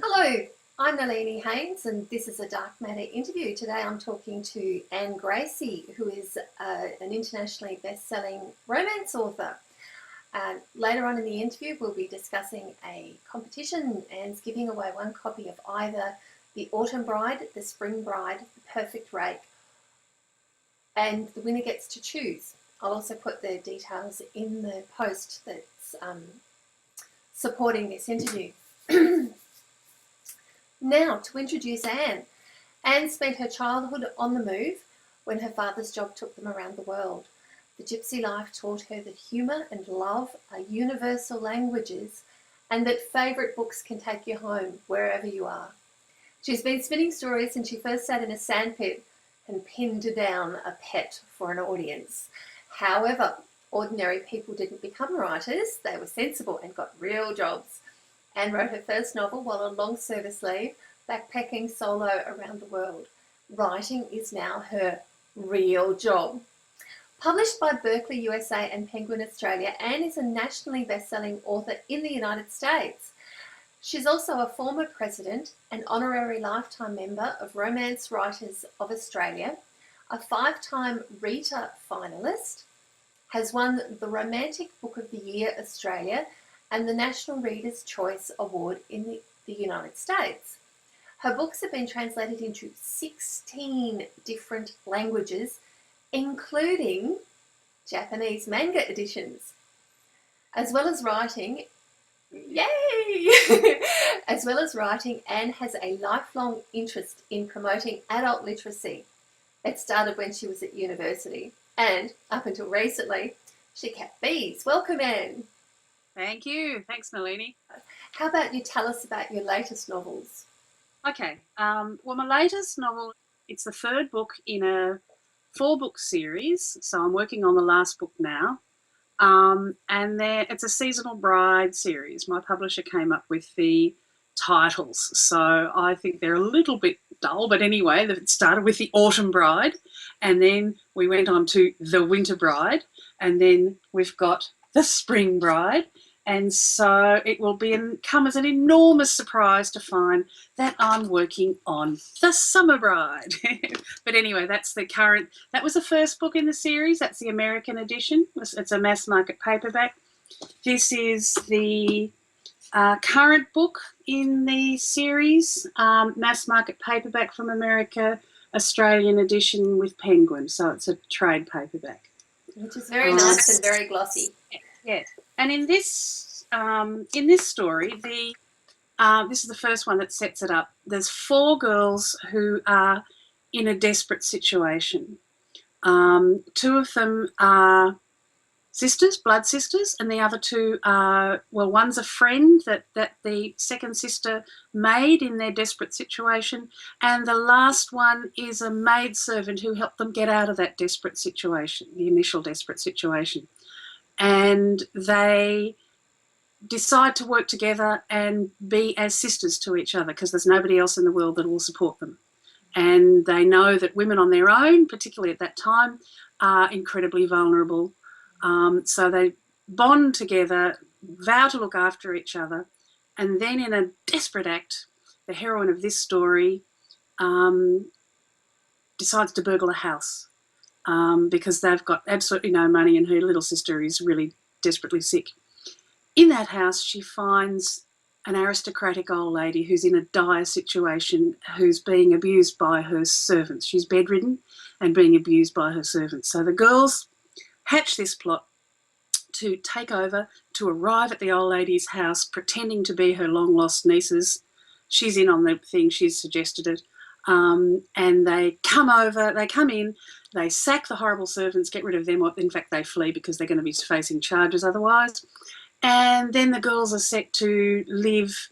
Hello, I'm Nalini Haynes and this is a Dark Matter interview. Today I'm talking to Anne Gracie, who is an internationally best-selling romance author. Later on in the interview we'll be discussing a competition. Anne's giving away one copy of either The Autumn Bride, The Spring Bride, The Perfect Rake, and the winner gets to choose. I'll also put the details in the post that's supporting this interview. Now, to introduce Anne. Anne spent her childhood on the move when her father's job took them around the world. The gypsy life taught her that humour and love are universal languages and that favourite books can take you home wherever you are. She's been spinning stories since she first sat in a sandpit and pinned down a pet for an audience. However, ordinary people didn't become writers. They were sensible and got real jobs. Anne wrote her first novel while on long service leave, backpacking solo around the world. Writing is now her real job. Published by Berkeley, USA and Penguin, Australia, Anne is a nationally best-selling author in the United States. She's also a former president and honorary lifetime member of Romance Writers of Australia, a 5-time Rita finalist, has won the Romantic Book of the Year Australia and the National Reader's Choice Award in the United States. Her books have been translated into 16 different languages, including Japanese manga editions. As well as writing, yay! As well as writing, Anne has a lifelong interest in promoting adult literacy. It started when she was at university, and up until recently, she kept bees. Welcome, Anne. Thank you. Thanks, Nalini. How about you tell us about your latest novels? Okay. Well, my latest novel, it's the third book in a 4-book series. So I'm working on the last book now. And it's a seasonal bride series. My publisher came up with the titles. So I think they're a little bit dull. But anyway, it started with The Autumn Bride. And then we went on to The Winter Bride. And then we've got The Spring Bride. And so it will come as an enormous surprise to find that I'm working on The Summer Bride. But anyway, that was the first book in the series. That's the American edition. It's a mass market paperback. This is the current book in the series, mass market paperback from America, Australian edition with Penguin. So it's a trade paperback. Which is very nice and very glossy. Yes. And in this story, this is the first one that sets it up. There's 4 girls who are in a desperate situation. 2 of them are sisters, blood sisters, and the other 2 are, well, one's a friend that the second sister made in their desperate situation, and the last one is a maidservant who helped them get out of that desperate situation, the initial desperate situation. And they decide to work together and be as sisters to each other because there's nobody else in the world that will support them. And they know that women on their own, particularly at that time, are incredibly vulnerable. So they bond together, vow to look after each other, and then in a desperate act, the heroine of this story decides to burgle a house. Because they've got absolutely no money and her little sister is really desperately sick. In that house, she finds an aristocratic old lady who's in a dire situation, who's being abused by her servants. She's bedridden and being abused by her servants. So the girls hatch this plot to take over, to arrive at the old lady's house, pretending to be her long-lost nieces. She's in on the thing, she's suggested it. And they come in, they sack the horrible servants, get rid of them, or in fact they flee because they're going to be facing charges otherwise. And then the girls are set to live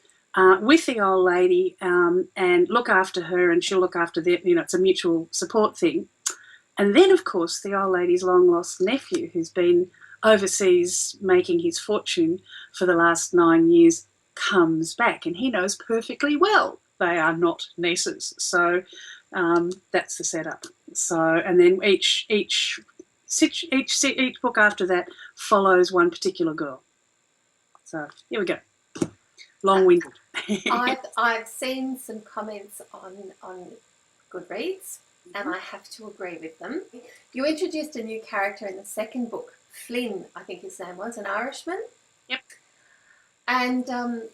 with the old lady and look after her, and she'll look after them. It's a mutual support thing. And then, of course, the old lady's long-lost nephew, who's been overseas making his fortune for the last 9 years, comes back, and he knows perfectly well they are not nieces. So that's the setup. So, and then each book after that follows one particular girl. So here we go. Long-winded. I've seen some comments on Goodreads, and I have to agree with them. You introduced a new character in the second book, Flynn, I think his name was, an Irishman. Yep. And the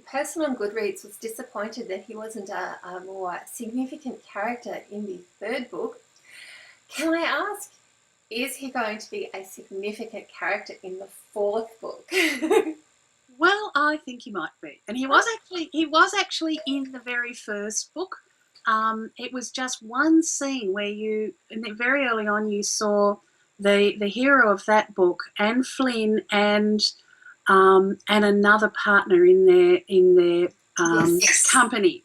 person on Goodreads was disappointed that he wasn't a more significant character in the third book. Can I ask, is he going to be a significant character in the fourth book? Well, I think he might be, and he was actually in the very first book. It was just one scene where very early on, you saw the hero of that book and Flynn and another partner in their Yes. company.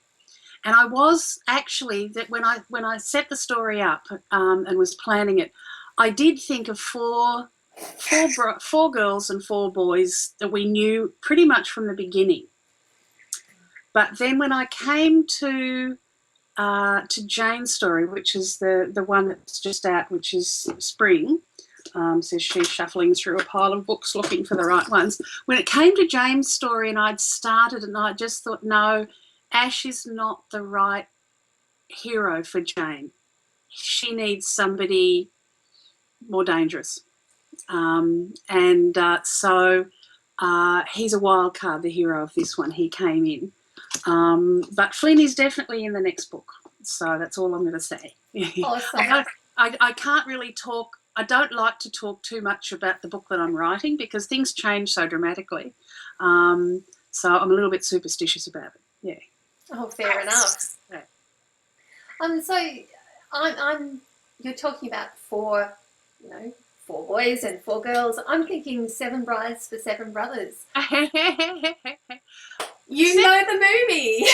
And I was actually, that when I set the story up and was planning it, I did think of four girls and four boys that we knew pretty much from the beginning. But then when I came to Jane's story, which is the one that's just out, which is Spring, says she's shuffling through a pile of books looking for the right ones. When it came to Jane's story and I'd started, and I just thought, no, Ash is not the right hero for Jane. She needs somebody more dangerous. So he's a wild card, the hero of this one. He came in. But Flynn is definitely in the next book. So that's all I'm going to say. Awesome. I can't really talk. I don't like to talk too much about the book that I'm writing because things change so dramatically. So I'm a little bit superstitious about it. Yeah. Oh, fair enough. Yeah. So you're talking about four boys and four girls. I'm thinking 7 Brides for 7 Brothers. You know the movie.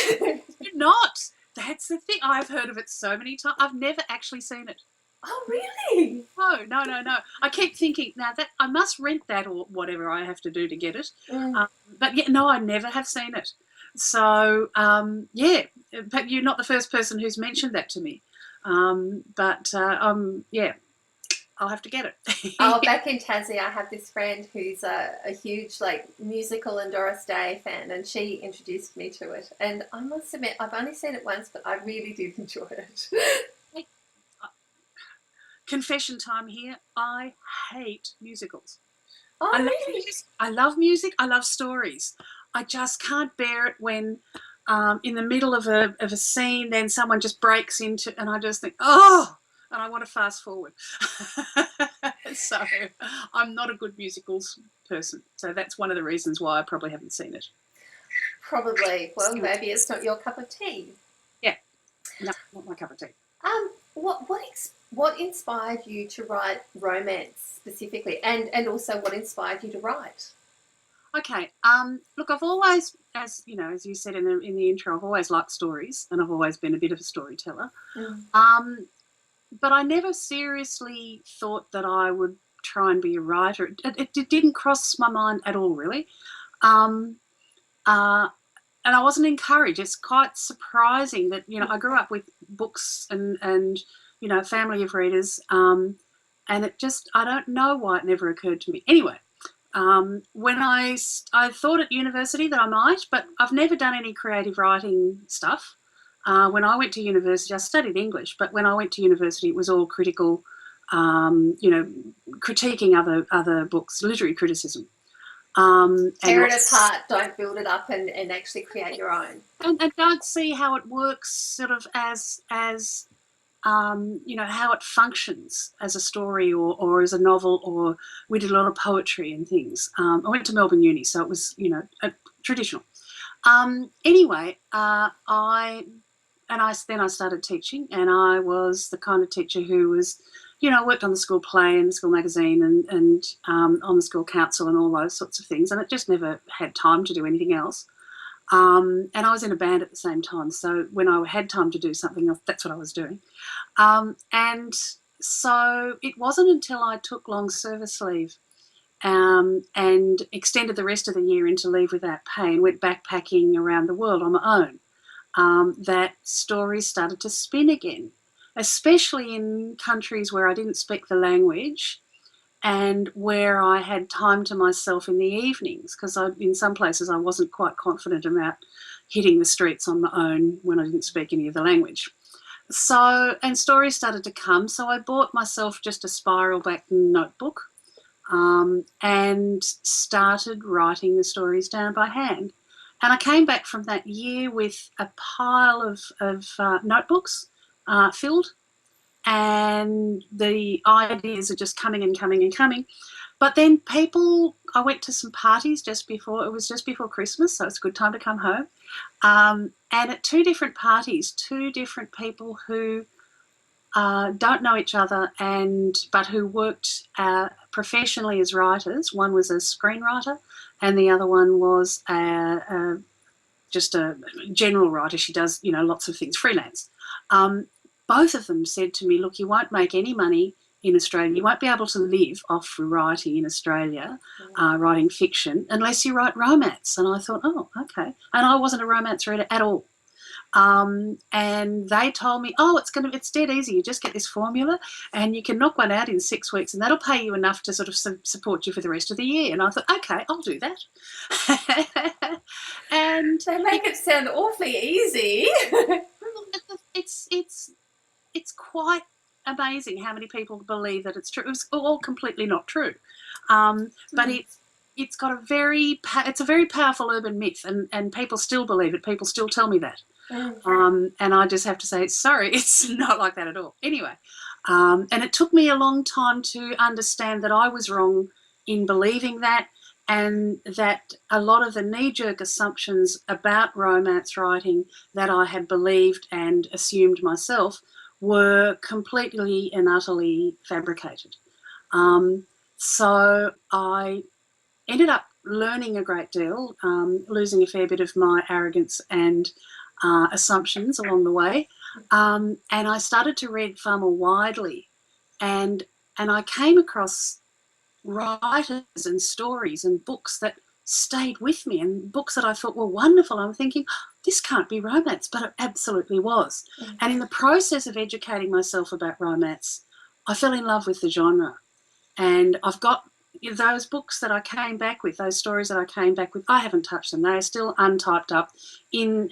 You're not. That's the thing. I've heard of it so many times. I've never actually seen it. Oh, really? No. I keep thinking, now that I must rent that or whatever I have to do to get it. But yeah, no, I never have seen it. So, yeah, but you're not the first person who's mentioned that to me. Yeah, I'll have to get it. Back in Tassie, I have this friend who's a huge musical and Doris Day fan, and she introduced me to it. And I must admit, I've only seen it once, but I really did enjoy it. Confession time here. I hate musicals. Oh, really? I love music. I love stories. I just can't bear it when in the middle of a scene, then someone just breaks into, and I just think, oh, and I want to fast forward. So I'm not a good musicals person. So that's one of the reasons why I probably haven't seen it. Probably. Well, maybe it's not your cup of tea. Yeah. No, not my cup of tea. What inspired you to write romance specifically, and also what inspired you to write? Okay. Look, I've always, as you said in the intro, I've always liked stories, and I've always been a bit of a storyteller. But I never seriously thought that I would try and be a writer. It didn't cross my mind at all, really. And I wasn't encouraged. It's quite surprising that, I grew up with books and family of readers, and it just, I don't know why it never occurred to me. Anyway, when I thought at university that I might, but I've never done any creative writing stuff. When I went to university, I studied English, but when I went to university, it was all critical, critiquing other books, literary criticism. Tear it apart, don't build it up and actually create your own. And don't see how it works sort of as how it functions as a story or as a novel, or we did a lot of poetry and things. I went to Melbourne Uni, so it was, traditional. Anyway, I started teaching, and I was the kind of teacher who was, worked on the school play and the school magazine and on the school council and all those sorts of things, and it just never had time to do anything else. And I was in a band at the same time, so when I had time to do something else, that's what I was doing. And so it wasn't until I took long service leave and extended the rest of the year into leave without pay and went backpacking around the world on my own, that stories started to spin again, especially in countries where I didn't speak the language and where I had time to myself in the evenings, because in some places I wasn't quite confident about hitting the streets on my own when I didn't speak any of the language. So, and stories started to come, so I bought myself just a spiral back notebook and started writing the stories down by hand. And I came back from that year with a pile of notebooks filled, and the ideas are just coming and coming and coming. But then I went to some parties it was just before Christmas, so it's a good time to come home. And at two different parties, two different people who don't know each other but who worked professionally as writers. One was a screenwriter and the other one was just a general writer. She does, lots of things, freelance. Both of them said to me, look, you won't make any money in Australia. You won't be able to live off writing in Australia, writing fiction, unless you write romance. And I thought, oh, okay. And I wasn't a romance reader at all. And they told me, oh, it's dead easy. You just get this formula and you can knock one out in 6 weeks and that'll pay you enough to sort of support you for the rest of the year. And I thought, okay, I'll do that. And they make it sound awfully easy. It's quite amazing how many people believe that it's true. It was all completely not true. But it's got it's a very powerful urban myth, and people still believe it. People still tell me that. And I just have to say, sorry, it's not like that at all. Anyway, and it took me a long time to understand that I was wrong in believing that, and that a lot of the knee-jerk assumptions about romance writing that I had believed and assumed myself were completely and utterly fabricated. So I ended up learning a great deal, losing a fair bit of my arrogance and assumptions along the way, and I started to read far more widely, and I came across writers and stories and books that stayed with me, and books that I thought were wonderful. I'm thinking, this can't be romance, but it absolutely was. And in the process of educating myself about romance, I fell in love with the genre, and I've got those books that I came back with, those stories that I came back with, I haven't touched them. They are still untyped up,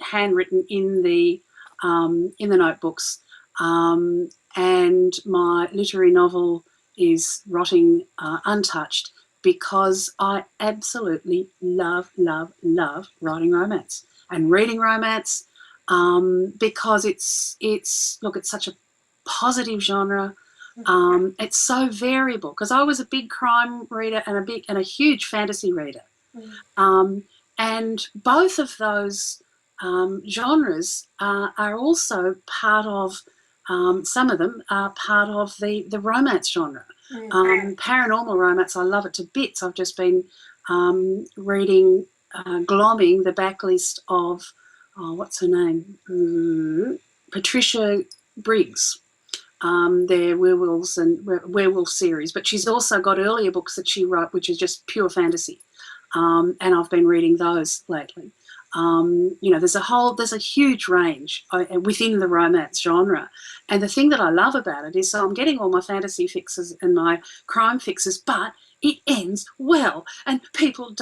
handwritten in the notebooks, and my literary novel is rotting untouched, because I absolutely love writing romance and reading romance, because it's such a positive genre. It's so variable, because I was a big crime reader and a huge fantasy reader, and both of those genres are also part of, some of them are part of the romance genre. Paranormal romance, I love it to bits. I've just been reading, glomming the backlist of, what's her name? Patricia Briggs. Their werewolf series, but she's also got earlier books that she wrote, which is just pure fantasy, and I've been reading those lately. There's a huge range within the romance genre, and the thing that I love about it is, so I'm getting all my fantasy fixes and my crime fixes, but it ends well, and people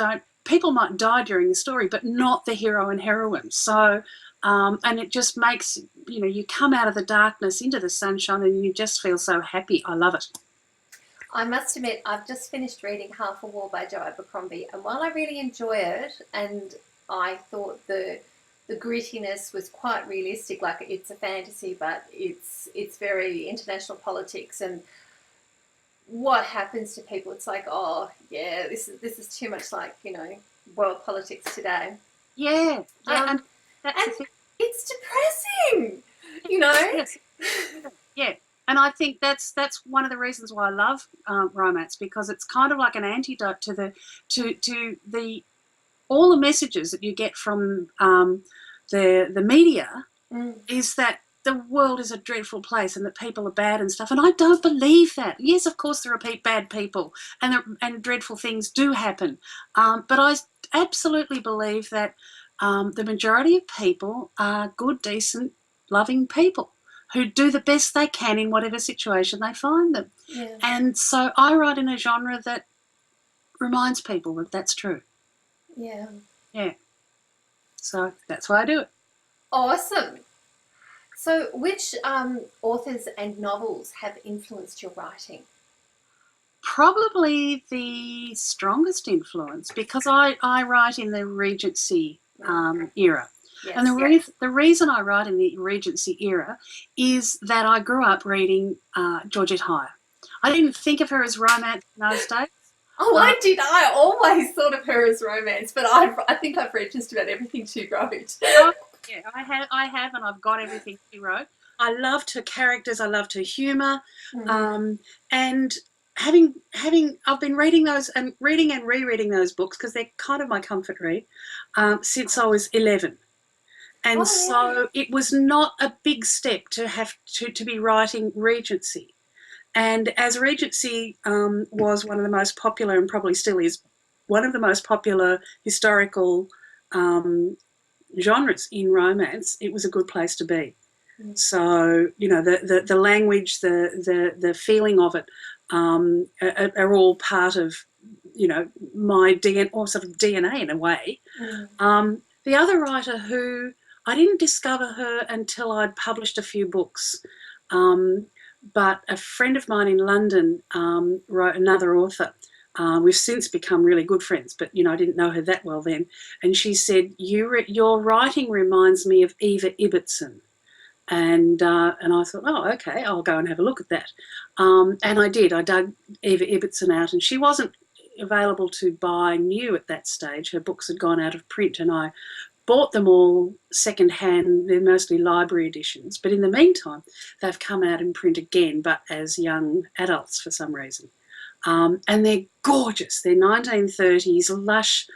might die during the story, but not the hero and heroine. So and it just makes, you come out of the darkness into the sunshine and you just feel so happy. I love it. I must admit, I've just finished reading Half a War by Joe Abercrombie, and while I really enjoy it, and I thought the grittiness was quite realistic, like it's a fantasy, but it's very international politics, and what happens to people, it's like, oh yeah, this is too much like, world politics today. Yeah. And it's depressing, Yes. Yeah. And I think that's one of the reasons why I love romance, because it's kind of like an antidote to the all the messages that you get from the media, is that the world is a dreadful place and that people are bad and stuff. And I don't believe that. Yes, of course there are bad people and dreadful things do happen, but I absolutely believe that the majority of people are good, decent, loving people who do the best they can in whatever situation they find them. Yeah. And so I write in a genre that reminds people that that's true. Yeah. Yeah. So that's why I do it. Awesome. So which authors and novels have influenced your writing? Probably the strongest influence, because I write in the Regency era. Yes. And the reason I write in the Regency era is that I grew up reading Georgette Heyer. I didn't think of her as romance in those days. Oh, I did. I always thought of her as romance, but I think I've read just about everything she wrote. Yeah, I have, and I've got everything she wrote. I loved her characters. I loved her humour, and I've been reading those and rereading those books because they're kind of my comfort read since I was 11. And so it was not a big step to have to be writing Regency. And as Regency was one of the most popular, and probably still is, one of the most popular historical genres in romance, it was a good place to be. So, you know, the language, the feeling of it are all part of, you know, my DNA, or sort of DNA in a way. The other writer who I didn't discover her until I'd published a few books, but a friend of mine in London wrote, another author. We've since become really good friends, but, you know, I didn't know her that well then. And she said, your writing reminds me of Eva Ibbotson. And I thought, oh, okay, I'll go and have a look at that. And I did. I dug Eva Ibbotson out, and she wasn't available to buy new at that stage. Her books had gone out of print, and I bought them all second-hand. They're mostly library editions. But in the meantime, they've come out in print again, but as young adults for some reason. And they're gorgeous. They're 1930s, lush,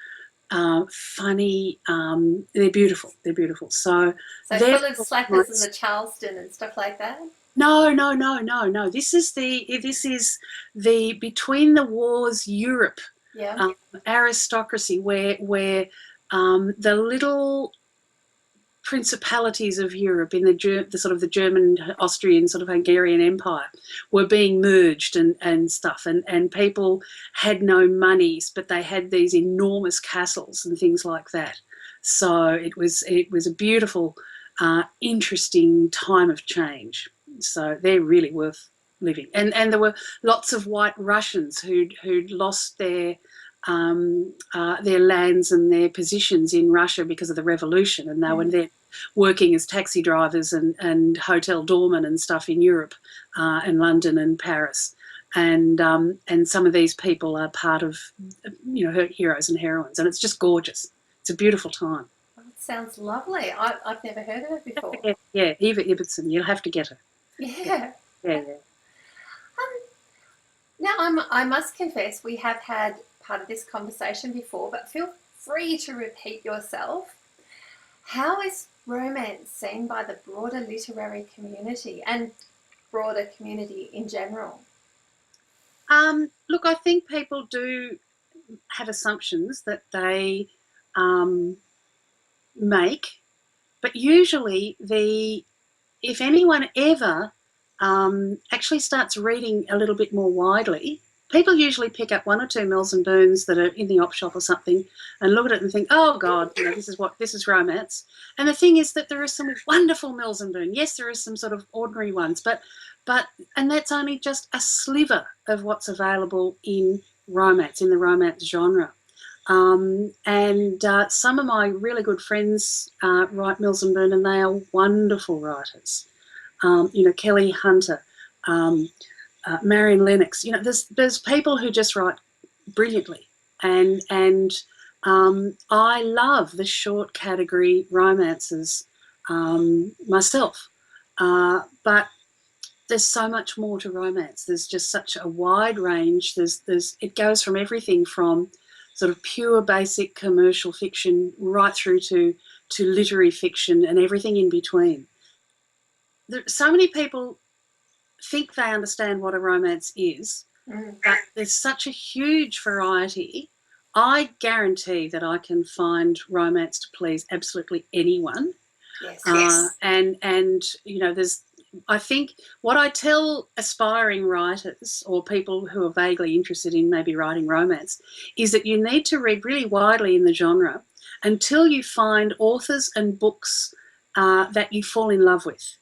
funny. They're beautiful. They're beautiful. So full of slappers and the Charleston and stuff like that? No. This is the between the wars Europe aristocracy, where the little principalities of Europe in the sort of the German, Austrian, sort of Hungarian Empire were being merged and stuff, and people had no monies, but they had these enormous castles and things like that. So it was a beautiful, interesting time of change. So they're really worth living. And there were lots of white Russians who'd lost their lands and their positions in Russia because of the revolution, and they were there working as taxi drivers and hotel doormen and stuff in Europe and London and Paris. And some of these people are part of, you know, her heroes and heroines, and it's just gorgeous. It's a beautiful time. Sounds lovely. I've never heard of her before. Yeah, Eva Ibbotson. You'll have to get her. Yeah. Now, I must confess, we have had part of this conversation before, but feel free to repeat yourself. How is romance seen by the broader literary community and broader community in general? Look, I think people do have assumptions that they make, but usually if anyone ever actually starts reading a little bit more widely, people usually pick up one or two Mills and Boons that are in the op shop or something and look at it and think, oh God, you know, this is romance. And the thing is that there are some wonderful Mills and Boon. Yes, there are some sort of ordinary ones, but that's only just a sliver of what's available in romance, in the romance genre. And some of my really good friends write Mills and Boon, and they are wonderful writers. You know, Kelly Hunter, Marion Lennox. You know, there's people who just write brilliantly, and I love the short category romances myself, but there's so much more to romance. There's just such a wide range. It goes from everything from sort of pure basic commercial fiction right through to literary fiction and everything in between. So many people think they understand what a romance is, but there's such a huge variety. I guarantee that I can find romance to please absolutely anyone. Yes. And you know, there's I think what I tell aspiring writers or people who are vaguely interested in maybe writing romance is that you need to read really widely in the genre until you find authors and books that you fall in love with.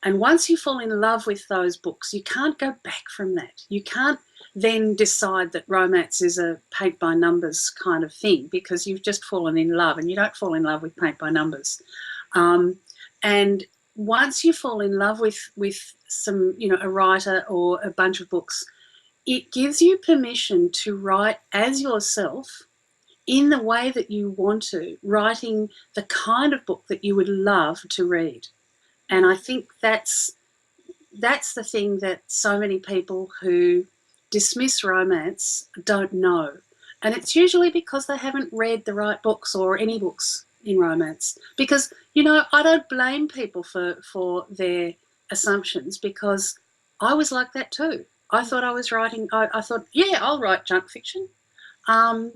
And once you fall in love with those books, you can't go back from that. You can't then decide that romance is a paint by numbers kind of thing, because you've just fallen in love, and you don't fall in love with paint by numbers. And once you fall in love with some, a writer or a bunch of books, it gives you permission to write as yourself in the way that you want to, writing the kind of book that you would love to read. And I think that's the thing that so many people who dismiss romance don't know. And it's usually because they haven't read the right books or any books in romance. Because, I don't blame people for their assumptions, because I was like that too. I thought I was writing, I thought, yeah, I'll write junk fiction. And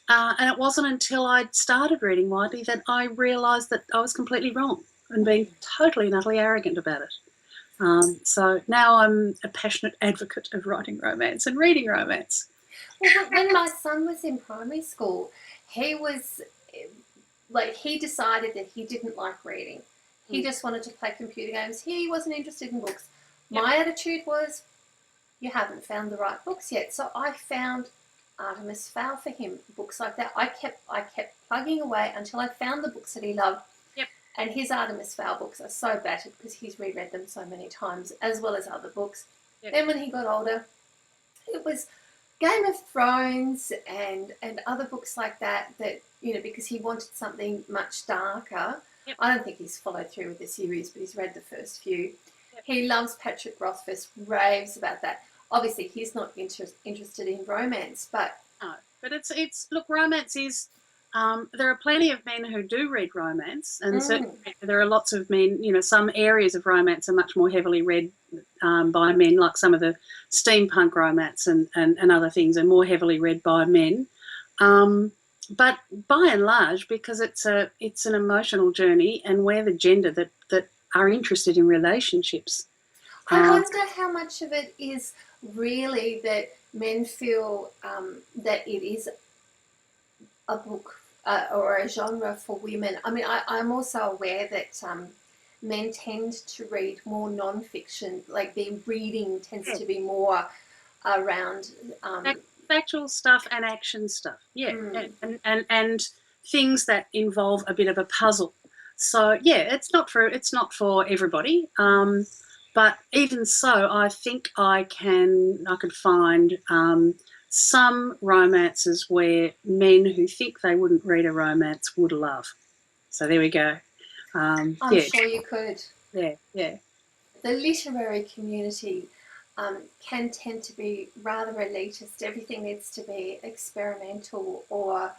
it wasn't until I started reading widely that I realised that I was completely wrong and being totally and utterly arrogant about it. So now I'm a passionate advocate of writing romance and reading romance. Well, when my son was in primary school, he decided that he didn't like reading. He just wanted to play computer games. He wasn't interested in books. Yep. My attitude was, you haven't found the right books yet. So I found Artemis Fowl for him, books like that. I kept plugging away until I found the books that he loved. Yep. And his Artemis Fowl books are so battered because he's reread them so many times, as well as other books. Yep. Then when he got older, it was Game of Thrones and other books like that, because he wanted something much darker. Yep. I don't think he's followed through with the series, but he's read the first few. Yep. He loves Patrick Rothfuss, raves about that. Obviously, he's not interested in romance, but... No, but it's look, romance is... there are plenty of men who do read romance, and certainly there are lots of men, some areas of romance are much more heavily read by men, like some of the steampunk romance and other things are more heavily read by men. But by and large, because it's an emotional journey, and we're the gender that are interested in relationships. I wonder how much of it is really that men feel that it is a book or a genre for women. I mean, I'm also aware that men tend to read more non-fiction, like their reading tends to be more around... factual stuff and action stuff, and things that involve a bit of a puzzle. So yeah, it's not for everybody. But even so, I think I could find some romances where men who think they wouldn't read a romance would love. So there we go. I'm sure you could. Yeah. The literary community can tend to be rather elitist. Everything needs to be experimental or,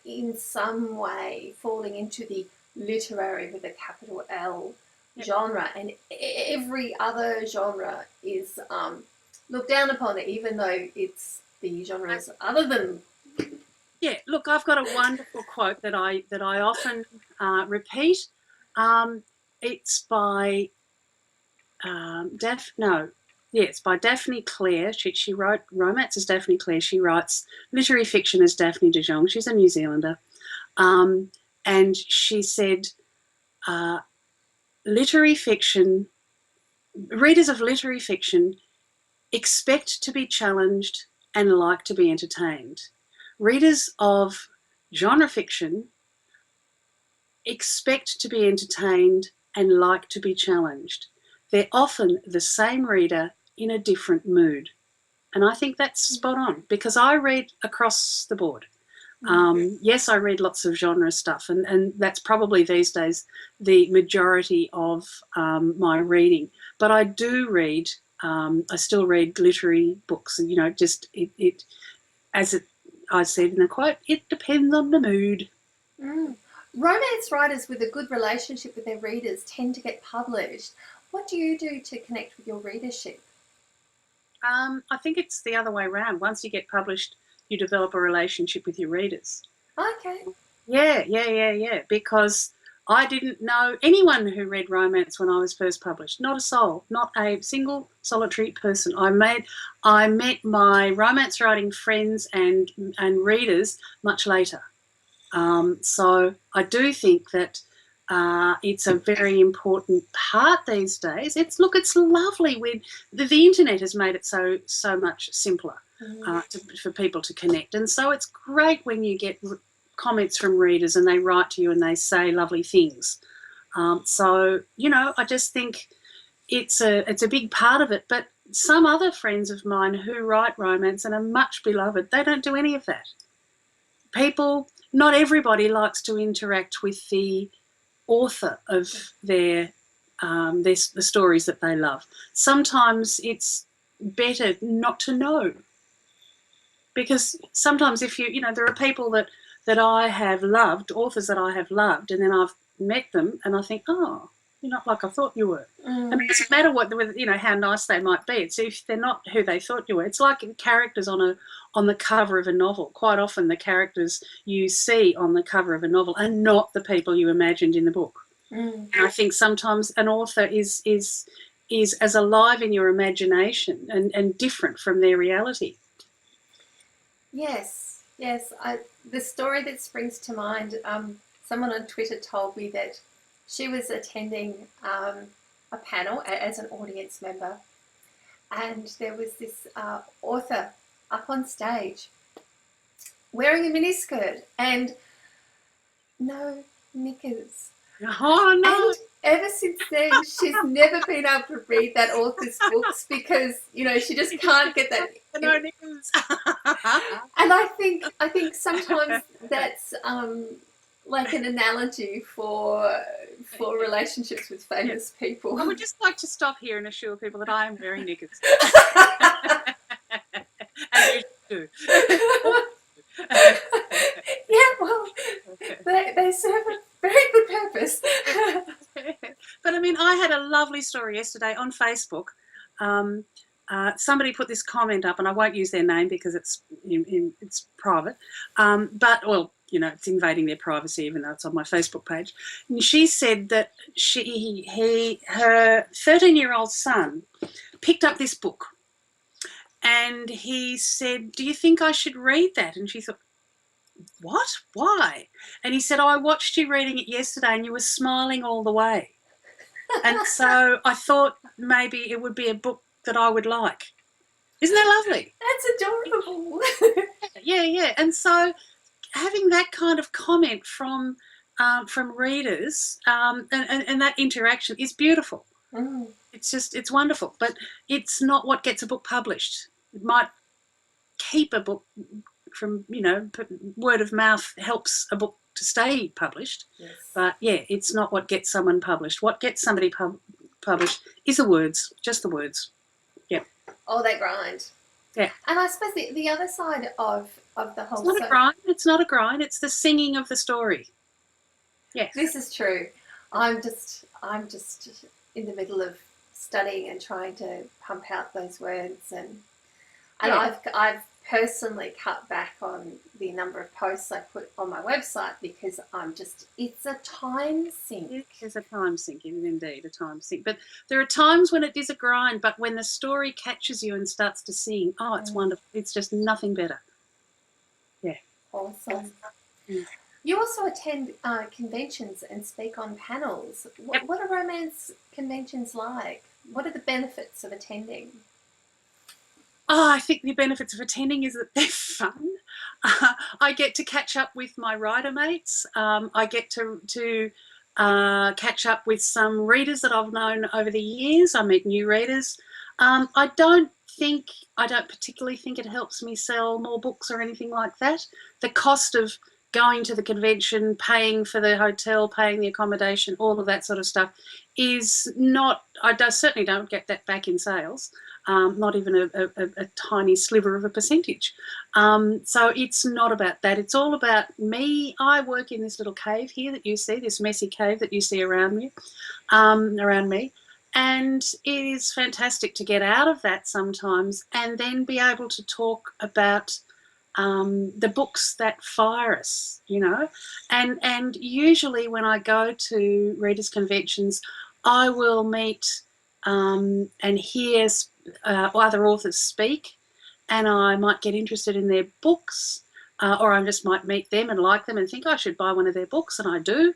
in some way falling into the literary with a capital L genre, and every other genre is looked down upon, even though it's the genres other than... Yeah, look, I've got a wonderful quote that I often repeat. It's by it's by Daphne Clare. She wrote romance as Daphne Clare. She writes literary fiction as Daphne de Jong. She's a New Zealander, and she said, readers of literary fiction expect to be challenged and like to be entertained. Readers of genre fiction expect to be entertained and like to be challenged. They're often the same reader in a different mood. And I think that's spot on, because I read across the board. Yes, I read lots of genre stuff, and that's probably these days the majority of my reading. But I do read, I still read literary books, and I said in the quote, it depends on the mood. Romance writers with a good relationship with their readers tend to get published. What do you do to connect with your readership? I think it's the other way around. Once you get published, you develop a relationship with your readers. Okay. Yeah. Because I didn't know anyone who read romance when I was first published. Not a soul, not a single solitary person. I met my romance writing friends and readers much later. So I do think that it's a very important part these days. It's lovely when the internet has made it so much simpler for people to connect, and so it's great when you get comments from readers and they write to you and they say lovely things. So I just think it's a big part of it. But some other friends of mine who write romance and are much beloved, they don't do any of that. Not everybody likes to interact with the author of the stories that they love. Sometimes it's better not to know, because sometimes if there are people that I have loved, authors that I have loved, and then I've met them and I think, oh, you're not like I thought you were. And it doesn't matter how nice they might be. It's if they're not who they thought you were. It's like characters on the cover of a novel. Quite often the characters you see on the cover of a novel are not the people you imagined in the book. And I think sometimes an author is as alive in your imagination and different from their reality. Yes. The story that springs to mind, someone on Twitter told me that she was attending a panel as an audience member, and there was this author up on stage wearing a miniskirt and no knickers. Oh, no. And ever since then, she's never been able to read that author's books because, she just can't get that. No knickers. And I think sometimes that's like an analogy for relationships with famous people. I would just like to stop here and assure people that I am wearing knickers. And you do. Yeah, well, they serve a very good purpose. But I mean, I had a lovely story yesterday on Facebook. Somebody put this comment up, and I won't use their name because it's private. But it's invading their privacy, even though it's on my Facebook page. And she said that her 13-year-old son picked up this book, and he said, "Do you think I should read that?" And she thought, "What? Why?" And he said, "Oh, I watched you reading it yesterday, and you were smiling all the way." And so I thought maybe it would be a book that I would like. Isn't that lovely? That's adorable. Yeah. And so having that kind of comment from readers and that interaction is beautiful. It's wonderful, but it's not what gets a book published. It might keep a book from, word of mouth helps a book to stay published. Yes. But it's not what gets someone published. What gets somebody published is the words, just the words. Yeah. Oh, they grind. Yeah. And I suppose the other side of the whole... It's not a grind. It's not a grind. It's the singing of the story. Yeah. This is true. I'm just in the middle of studying and trying to pump out those words, and I've personally cut back on the number of posts I put on my website because it's a time sink. It is a time sink, indeed, a time sink. But there are times when it is a grind, but when the story catches you and starts to sing, oh, it's wonderful. It's just nothing better. Yeah. Awesome. You also attend conventions and speak on panels. What are romance conventions like? What are the benefits of attending? Oh, I think the benefits of attending is that they're fun. I get to catch up with my writer mates. I get to catch up with some readers that I've known over the years. I meet new readers. I don't particularly think it helps me sell more books or anything like that. The cost of going to the convention, paying for the hotel, paying the accommodation, all of that sort of stuff is not, certainly don't get that back in sales. Not even a tiny sliver of a percentage. So it's not about that. It's all about me. I work in this little cave here that you see, this messy cave that you see around me. And it is fantastic to get out of that sometimes and then be able to talk about the books that fire us, you know. And usually when I go to readers' conventions, I will meet and hear other authors speak, and I might get interested in their books, or I just might meet them and like them and think I should buy one of their books, and I do.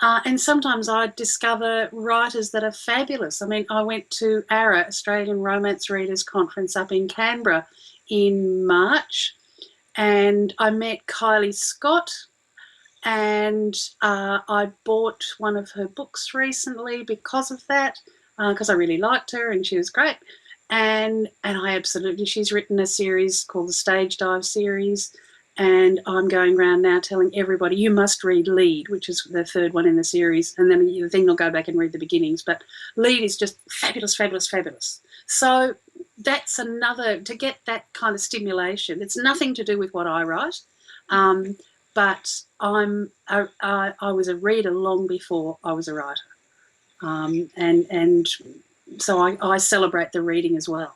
And sometimes I discover writers that are fabulous. I mean, I went to ARA, Australian Romance Readers Conference, up in Canberra in March, and I met Kylie Scott, and I bought one of her books recently because of that, because I really liked her and she was great. And she's written a series called the Stage Dive series, and I'm going around now telling everybody, you must read Lead, which is the third one in the series, and then you'll go back and read the beginnings. But Lead is just fabulous, fabulous, fabulous. So that's another, to get that kind of stimulation. It's nothing to do with what I write, but I was a reader long before I was a writer, and so I celebrate the reading as well.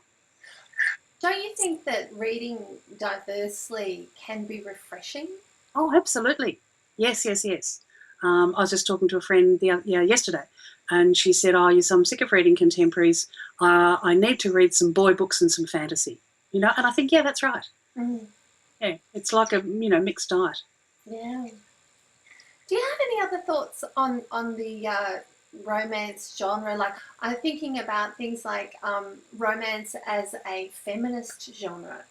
Don't you think that reading diversely can be refreshing? Oh, absolutely. Yes, yes, yes. I was just talking to a friend yesterday, and she said, "Oh, yes, I'm sick of reading contemporaries. I need to read some boy books and some fantasy." You know, and I think, yeah, that's right. Mm. Yeah, it's like a mixed diet. Yeah. Do you have any other thoughts on the romance genre? Like, I'm thinking about things like romance as a feminist genre.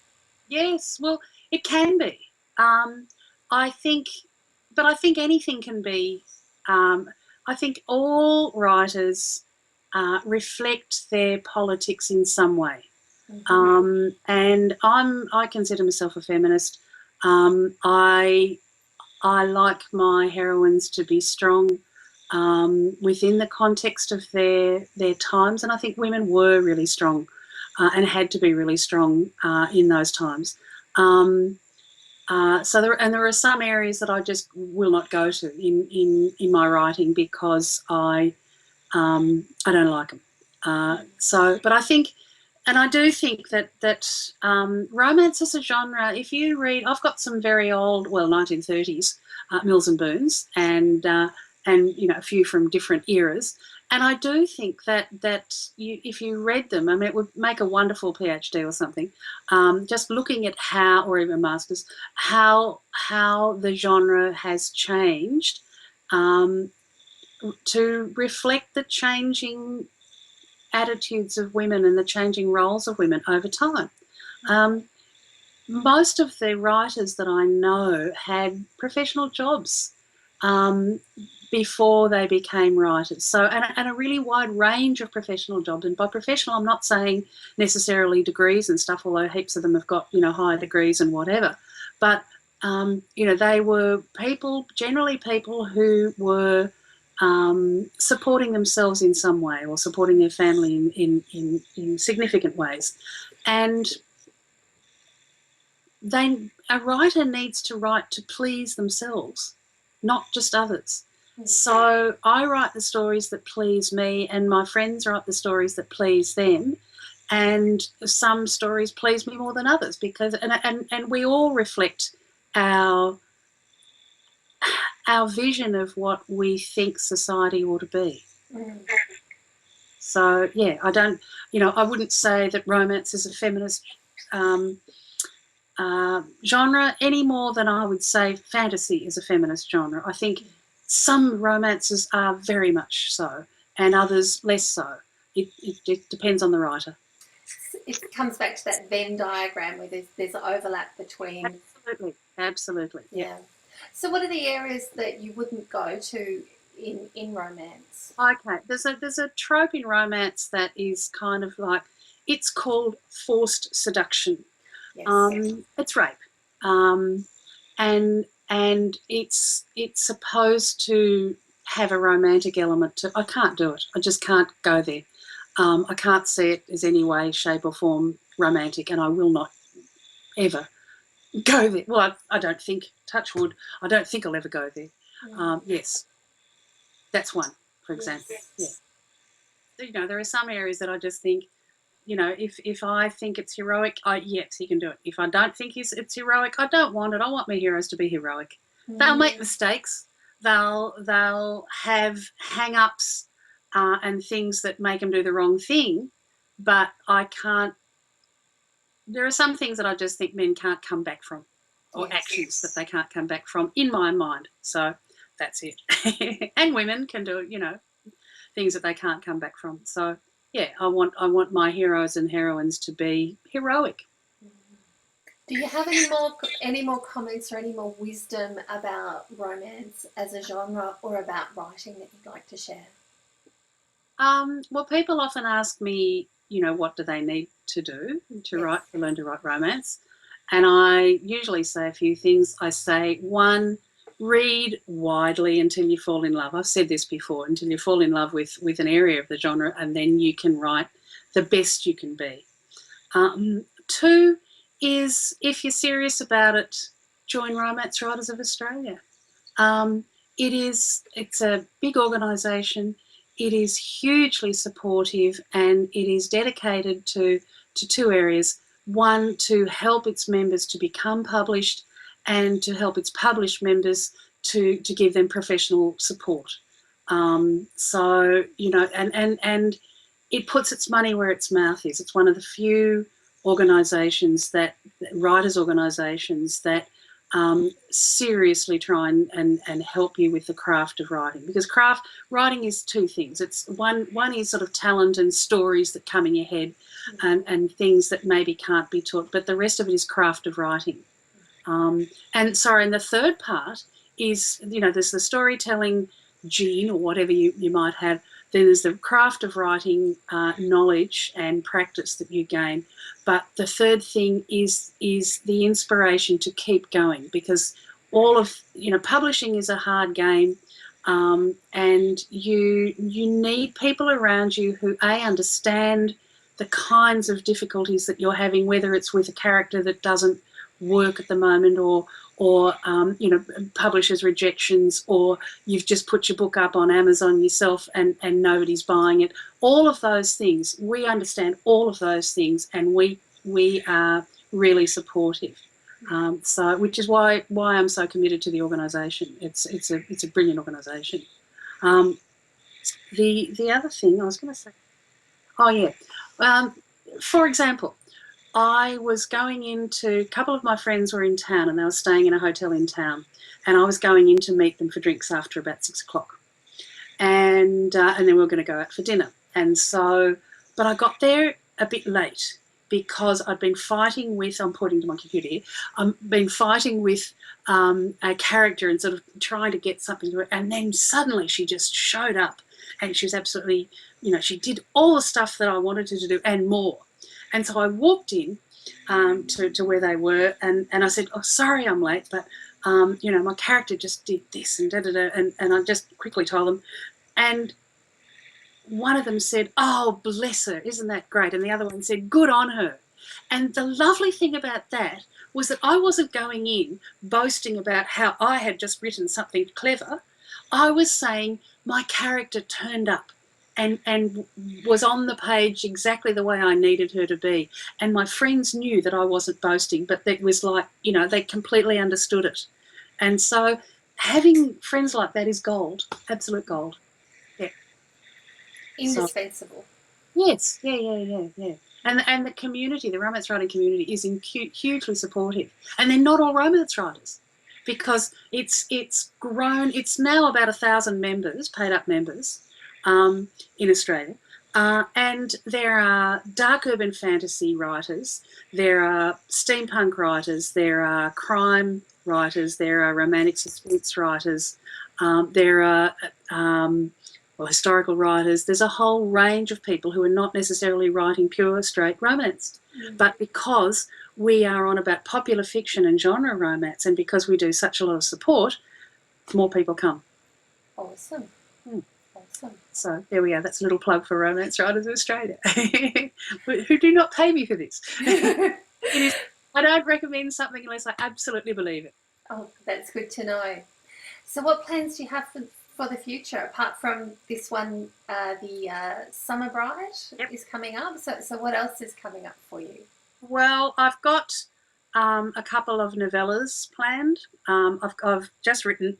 Yes, well, it can be. I think, but I think anything can be. I think all writers reflect their politics in some way. Mm-hmm. And I consider myself a feminist. I like my heroines to be strong within the context of their times, and I think women were really strong and had to be really strong in those times. So there are some areas that I just will not go to in my writing because I don't like them. But I think. And I do think that romance as a genre, if you read, I've got some very old, 1930s Mills and Boons, and a few from different eras, and I do think that if you read them, I mean, it would make a wonderful PhD or something. Just looking at how, or even masters, how the genre has changed to reflect the changing attitudes of women and the changing roles of women over time. Most of the writers that I know had professional jobs before they became writers. So, and a really wide range of professional jobs. And by professional, I'm not saying necessarily degrees and stuff, although heaps of them have got, higher degrees and whatever. But, they were generally people who were supporting themselves in some way or supporting their family in significant ways. And a writer needs to write to please themselves, not just others. So I write the stories that please me, and my friends write the stories that please them. And some stories please me more than others because, and we all reflect our vision of what we think society ought to be. So yeah, I wouldn't say that romance is a feminist genre any more than I would say fantasy is a feminist genre. I think some romances are very much so, and others less so. It depends on the writer. It comes back to that Venn diagram where there's an overlap between. Absolutely. Yeah. So what are the areas that you wouldn't go to in romance? Okay, there's a trope in romance that is kind of like, it's called forced seduction. Yes. It's rape, and it's supposed to have a romantic element to. I can't do it. I just can't go there. I can't see it as any way, shape, or form romantic, and I will not ever go there. Well, I don't think, touch wood, I don't think I'll ever go there. Yes, that's one, for example. Yes. Yeah. There are some areas that I just think, if I think it's heroic, yes, he can do it. If I don't think it's heroic, I don't want it. I want my heroes to be heroic. They'll make mistakes. They'll have hang-ups and things that make them do the wrong thing, but I can't. There are some things that I just think men can't come back from, or actions that they can't come back from, in my mind. So that's it. And women can do it, things that they can't come back from. So yeah, I want my heroes and heroines to be heroic. Do you have any more comments or any more wisdom about romance as a genre, or about writing, that you'd like to share? Well, people often ask me, what do they need to do to learn to write romance? And I usually say a few things. I say, one, read widely until you fall in love. I've said this before, until you fall in love with an area of the genre, and then you can write the best you can be. Two is, if you're serious about it, join Romance Writers of Australia. It's a big organisation. It is hugely supportive, and it is dedicated to two areas. One, to help its members to become published, and to help its published members to give them professional support. And it puts its money where its mouth is. It's one of the few organisations, writers' organisations, that seriously try and help you with the craft of writing. Because writing is two things. It's one is sort of talent and stories that come in your head, and things that maybe can't be taught, but the rest of it is craft of writing. And the third part is, there's the storytelling gene, or whatever you might have. Then there's the craft of writing knowledge and practice that you gain. But the third thing is the inspiration to keep going, because publishing is a hard game, and you need people around you who understand the kinds of difficulties that you're having, whether it's with a character that doesn't work at the moment, or publishers' rejections, or you've just put your book up on Amazon yourself and nobody's buying it. All of those things, we understand all of those things, and we are really supportive. Which is why I'm so committed to the organisation. It's a brilliant organisation. The other thing I was going to say, for example, I was going a couple of my friends were in town, and they were staying in a hotel in town, and I was going in to meet them for drinks after about 6 o'clock. And then we were going to go out for dinner. But I got there a bit late, because I'd been fighting with, I'm pointing to my computer here, I've been fighting with a character and sort of trying to get something to it. And then suddenly she just showed up, and she was absolutely, she did all the stuff that I wanted her to do and more. And so I walked in to where they were, and I said, "Oh, sorry I'm late, but, my character just did this and da-da-da," and I just quickly told them. And one of them said, "Oh, bless her, isn't that great?" And the other one said, "Good on her." And the lovely thing about that was that I wasn't going in boasting about how I had just written something clever. I was saying my character turned up and was on the page exactly the way I needed her to be. And my friends knew that I wasn't boasting, but that was like, they completely understood it. And so having friends like that is gold, absolute gold. Yeah. Indispensable. Yes, yeah. And the community, the romance writing community, is hugely supportive. And they're not all romance writers, because it's grown. It's now about 1,000 members, paid up members, in Australia. And there are dark urban fantasy writers, there are steampunk writers, there are crime writers, there are romantic suspense writers, there are historical writers. There's a whole range of people who are not necessarily writing pure straight romance. But because we are on about popular fiction and genre romance, and because we do such a lot of support, more people come. Awesome. Awesome. So there we are. That's a little plug for Romance Writers of Australia, who do not pay me for this. I don't recommend something unless I absolutely believe it. Oh, that's good to know. So what plans do you have for the future, apart from this one? The Summer Bride is coming up. So what else is coming up for you? Well, I've got a couple of novellas planned. I've just written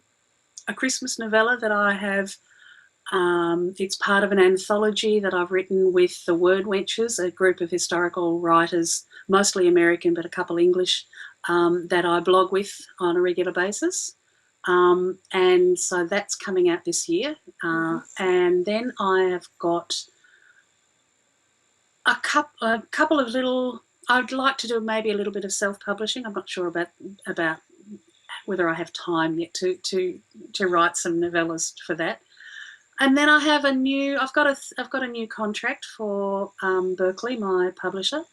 a Christmas novella that I have. It's part of an anthology that I've written with the Word Wenches, a group of historical writers, mostly American, but a couple English, that I blog with on a regular basis. And so that's coming out this year. And then I have got a couple of little. I'd like to do maybe a little bit of self-publishing. I'm not sure about whether I have time yet to write some novellas for that. And then I have I've got a new contract for Berkeley, my publisher,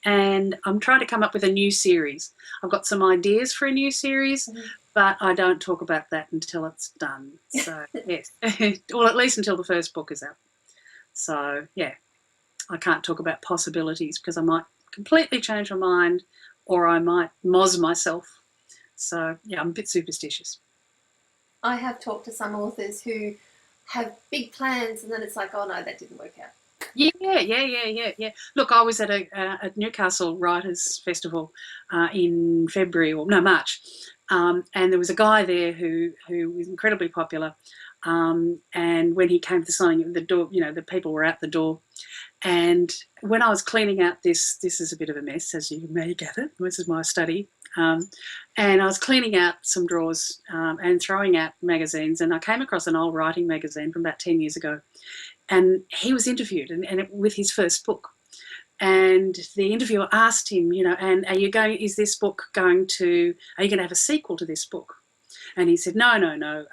and I'm trying to come up with a new series. I've got some ideas for a new series, but I don't talk about that until it's done. So yes, or at least until the first book is out. So yeah, I can't talk about possibilities because I might completely change my mind, or I might moz myself. So yeah, I'm a bit superstitious. I have talked to some authors who have big plans, and then it's like, oh no, that didn't work out. Yeah. Look, I was at a Newcastle Writers Festival in March, and there was a guy there who was incredibly popular. And when he came to the signing, the door, the people were out the door. And when I was cleaning out this is a bit of a mess, as you may gather. This is my study. And I was cleaning out some drawers and throwing out magazines, and I came across an old writing magazine from about 10 years ago, and he was interviewed with his first book. And the interviewer asked him, and are you going to have a sequel to this book? And he said, no.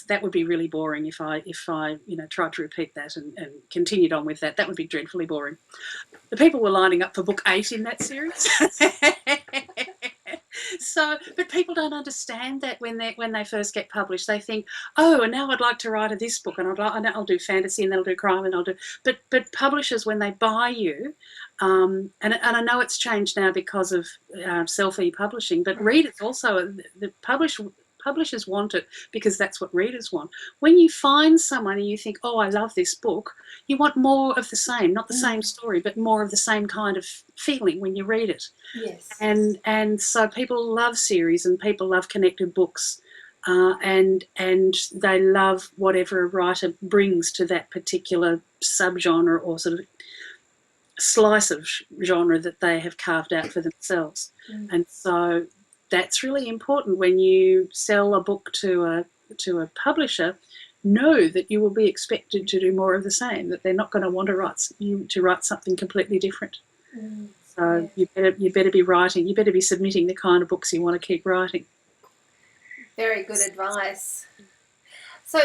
That would be really boring if I tried to repeat that and continued on with that. That would be dreadfully boring. The people were lining up for book 8 in that series. But people don't understand that when they first get published, they think, oh, and now I'd like to write this book, and I'll do fantasy, and then I'll do crime, and I'll do. But publishers, when they buy you, and I know it's changed now because of self-e-publishing, but readers also, the publishers want it because that's what readers want. When you find someone and you think, oh, I love this book, you want more of the same, not the same story, but more of the same kind of feeling when you read it. Yes. And so people love series, and people love connected books, and they love whatever a writer brings to that particular subgenre or sort of slice of genre that they have carved out for themselves. And so that's really important when you sell a book to a publisher. Know that you will be expected to do more of the same, that they're not going to want to write something completely different. So you better be writing, you better be submitting the kind of books you want to keep writing. Very good advice. So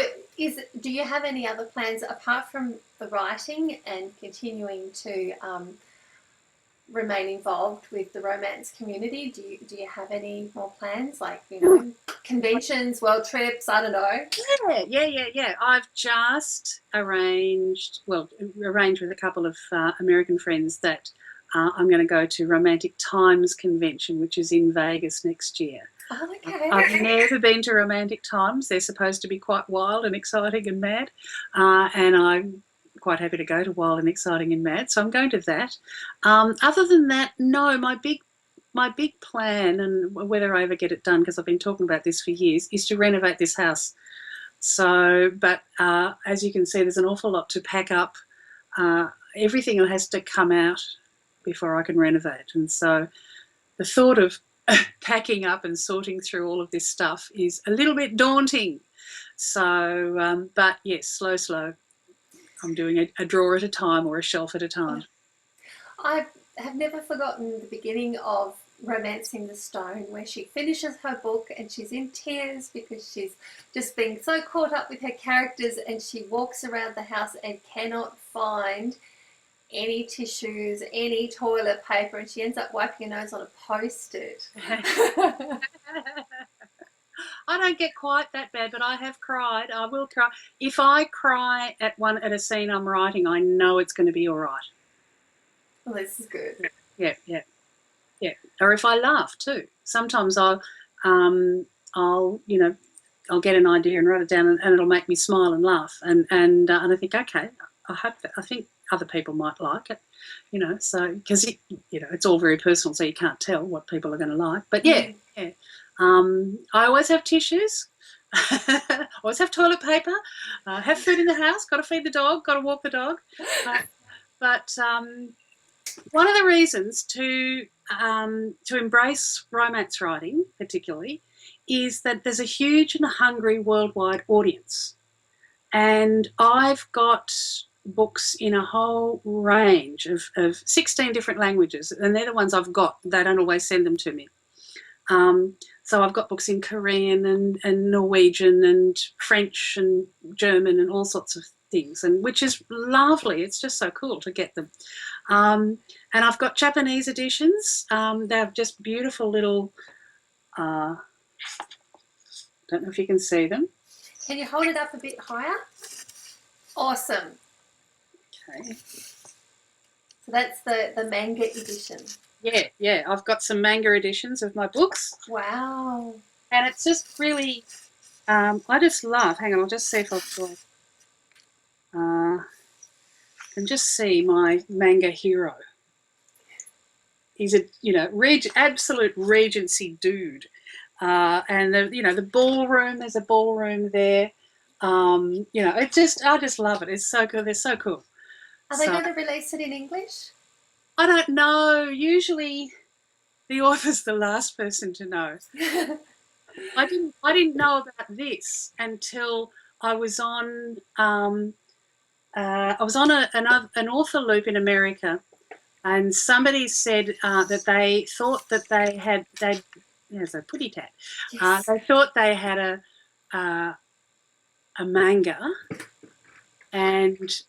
do you have any other plans apart from the writing and continuing to remain involved with the romance community? Do you have any more plans, like conventions, world trips? I don't know. Yeah. I've just arranged with a couple of American friends that I'm going to go to Romantic Times Convention, which is in Vegas next year. Oh, okay. I've never been to Romantic Times. They're supposed to be quite wild and exciting and mad, and I'm quite happy to go to Wild and Exciting and Mad, so I'm going to that. Other than that, no, my big plan, and whether I ever get it done, because I've been talking about this for years, is to renovate this house. So, but as you can see, there's an awful lot to pack up. Everything has to come out before I can renovate, and so the thought of packing up and sorting through all of this stuff is a little bit daunting. So, but yes, slow. I'm doing a drawer at a time or a shelf at a time. I have never forgotten the beginning of Romancing the Stone, where she finishes her book and she's in tears because she's just been so caught up with her characters, and she walks around the house and cannot find any tissues, any toilet paper, and she ends up wiping her nose on a Post-it. I don't get quite that bad, but I have cried. I will cry. If I cry at a scene I'm writing, I know it's going to be all right. Well, this is good. Yeah. Or if I laugh too. Sometimes I'll I'll get an idea and write it down, and it'll make me smile and laugh. And I think, okay, I think other people might like it, you know. So because you know, it's all very personal, so you can't tell what people are going to like. But yeah. I always have tissues. Always have toilet paper. Have food in the house. Got to feed the dog. Got to walk the dog. But one of the reasons to embrace romance writing, particularly, is that there's a huge and hungry worldwide audience, and I've got books in a whole range of 16 different languages, and they're the ones I've got. They don't always send them to me. So I've got books in Korean and Norwegian and French and German and all sorts of things, and which is lovely. It's just so cool to get them. And I've got Japanese editions. They're just beautiful little, don't know if you can see them. Can you hold it up a bit higher? Awesome. Okay. So that's the manga edition. Yeah. I've got some manga editions of my books. Wow. And it's just really, I just love, hang on, I'll just see if I've got, can just see my manga hero. He's a, you know, absolute Regency dude. And the ballroom, there's a ballroom there. You know, I just love it. It's so good. They're so cool. Are they going to release it in English? I don't know. Usually the author's the last person to know. I didn't know about this until I was on an author loop in America, and somebody said that they thought that there's a putty tat. Yes. They thought they had a manga, and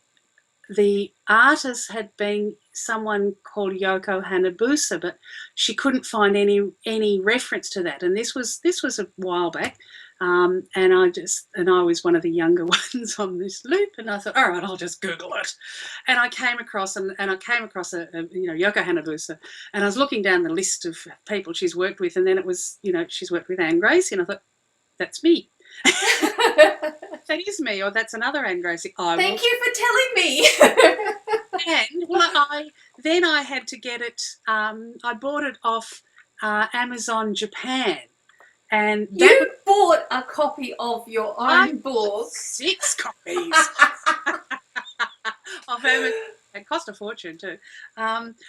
the artist had been someone called Yoko Hanabusa, but she couldn't find any reference to that. And this was a while back, and I was one of the younger ones on this loop, and I thought, all right, I'll just Google it. And I came across a Yoko Hanabusa, and I was looking down the list of people she's worked with, and then it was, you know, she's worked with Anne Gracie, and I thought, that's me. That is me, or that's another Anne Gracie. Thank you for telling me. And well, I had to get it. I bought it off Amazon Japan, and you bought a copy of your own book. 6 copies of Amazon. It cost a fortune too, and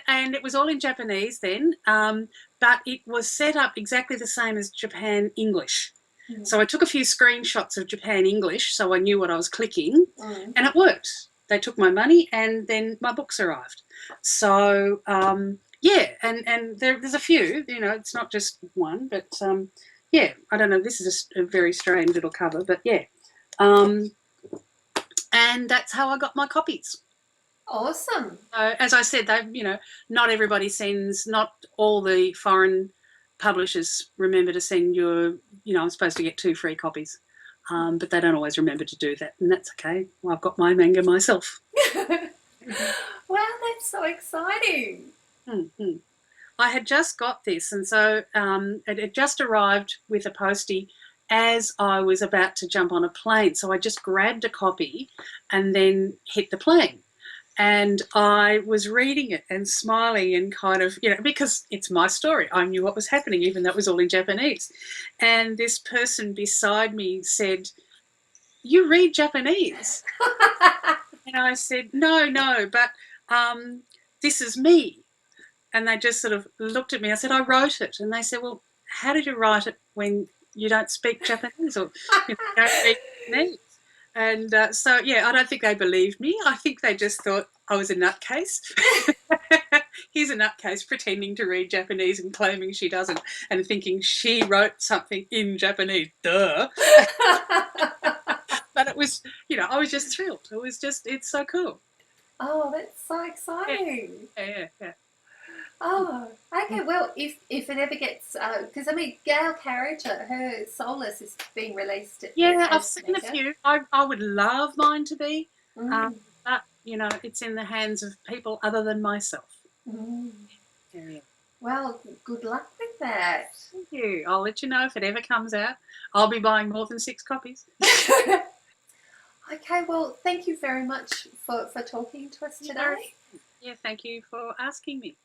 it was all in Japanese then, but it was set up exactly the same as Japan English. Mm. So I took a few screenshots of Japan English so I knew what I was clicking, and it worked. They took my money, and then my books arrived. So yeah, and there's a few. You know, it's not just one, but yeah, I don't know. This is a very strange little cover, but yeah, and that's how I got my copies. Awesome. As I said, not everybody sends. Not all the foreign publishers remember to send you. I'm supposed to get 2 free copies. But they don't always remember to do that, and that's okay. Well, I've got my manga myself. Wow, that's so exciting. Mm-hmm. I had just got this, and so it had just arrived with a postie as I was about to jump on a plane. So I just grabbed a copy and then hit the plane. And I was reading it and smiling and kind of, because it's my story. I knew what was happening, even though it was all in Japanese. And this person beside me said, "You read Japanese?" And I said, no, but this is me. And they just sort of looked at me. I said, "I wrote it." And they said, "Well, how did you write it when you don't speak Japanese or you don't read Japanese?" And so, yeah, I don't think they believed me. I think they just thought I was a nutcase. He's a nutcase pretending to read Japanese and claiming she doesn't, and thinking she wrote something in Japanese. Duh. But it was, I was just thrilled. It's so cool. Oh, that's so exciting. Yeah. Oh, okay. Well, if it ever gets, because Gail Carriage, her Soulless is being released. I've seen a few. I would love mine to be, but it's in the hands of people other than myself. Mm. Yeah. Well, good luck with that. Thank you. I'll let you know if it ever comes out. I'll be buying more than 6 copies. Okay, well, thank you very much for talking to us today. Yeah, thank you for asking me.